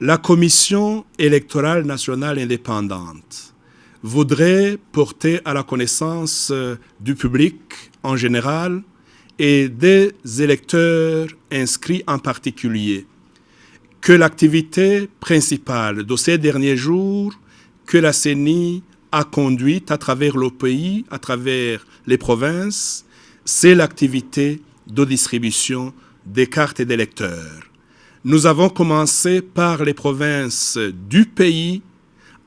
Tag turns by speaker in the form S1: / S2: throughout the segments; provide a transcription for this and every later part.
S1: La Commission électorale nationale indépendante voudrait porter à la connaissance du public en général et des électeurs inscrits en particulier que l'activité principale de ces derniers jours que la CENI a conduite à travers le pays, à travers les provinces, c'est l'activité de distribution des cartes d'électeurs. Nous avons commencé par les provinces du pays,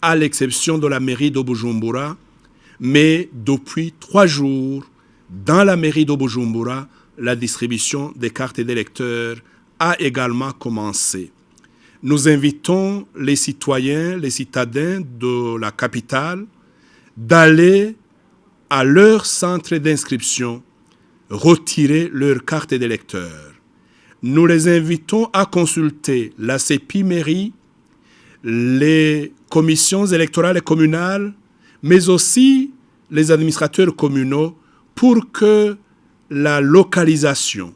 S1: à l'exception de la mairie de Bujumbura, mais depuis 3 jours, dans la mairie de Bujumbura, la distribution des cartes d'électeurs a également commencé. Nous invitons les citoyens, les citadins de la capitale d'aller à leur centre d'inscription retirer leur carte d'électeur. Nous les invitons à consulter la CEPI mairie, les commissions électorales et communales, mais aussi les administrateurs communaux pour que la localisation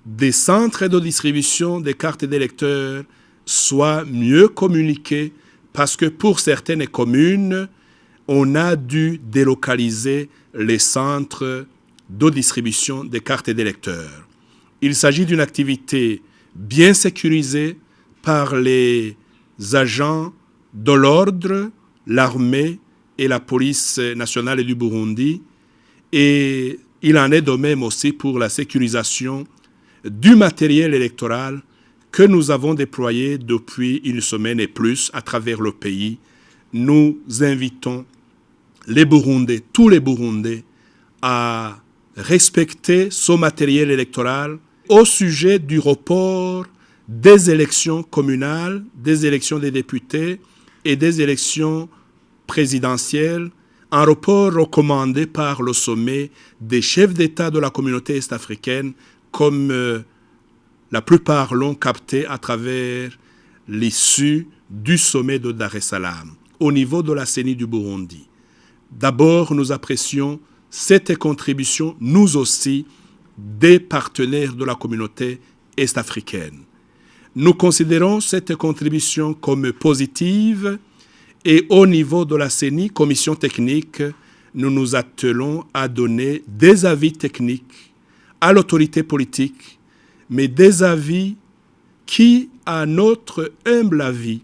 S1: des centres de distribution des cartes d'électeurs soit mieux communiquée parce que pour certaines communes, on a dû délocaliser les centres de distribution des cartes d'électeurs. Il s'agit d'une activité bien sécurisée par les agents de l'ordre, l'armée et la police nationale du Burundi. Et il en est de même aussi pour la sécurisation du matériel électoral que nous avons déployé depuis une semaine et plus à travers le pays. Nous invitons les Burundais, tous les Burundais, à respecter ce matériel électoral au sujet du report des élections communales, des élections des députés et des élections présidentielles, un report recommandé par le sommet des chefs d'État de la communauté est-africaine, comme la plupart l'ont capté à travers l'issue du sommet de Dar es Salaam, au niveau de la CENI du Burundi. D'abord, nous apprécions cette contribution, nous aussi, des partenaires de la communauté est-africaine. Nous considérons cette contribution comme positive et au niveau de la CENI, commission technique, nous nous attelons à donner des avis techniques à l'autorité politique, mais des avis qui, à notre humble avis,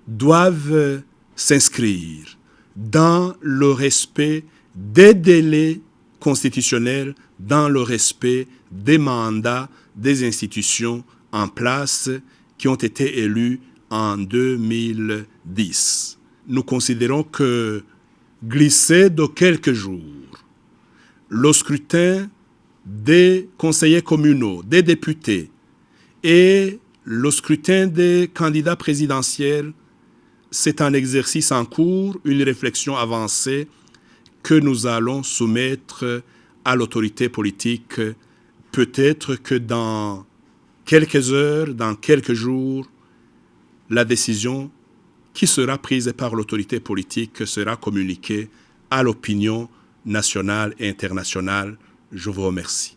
S1: doivent s'inscrire dans le respect des délais constitutionnels, dans le respect des mandats des institutions en place qui ont été élus en 2010. Nous considérons que glisser de quelques jours le scrutin des conseillers communaux, des députés et le scrutin des candidats présidentiels, c'est un exercice en cours, une réflexion avancée que nous allons soumettre à l'autorité politique. Peut-être que dans quelques heures, dans quelques jours, la décision qui sera prise par l'autorité politique sera communiquée à l'opinion nationale et internationale. Je vous remercie.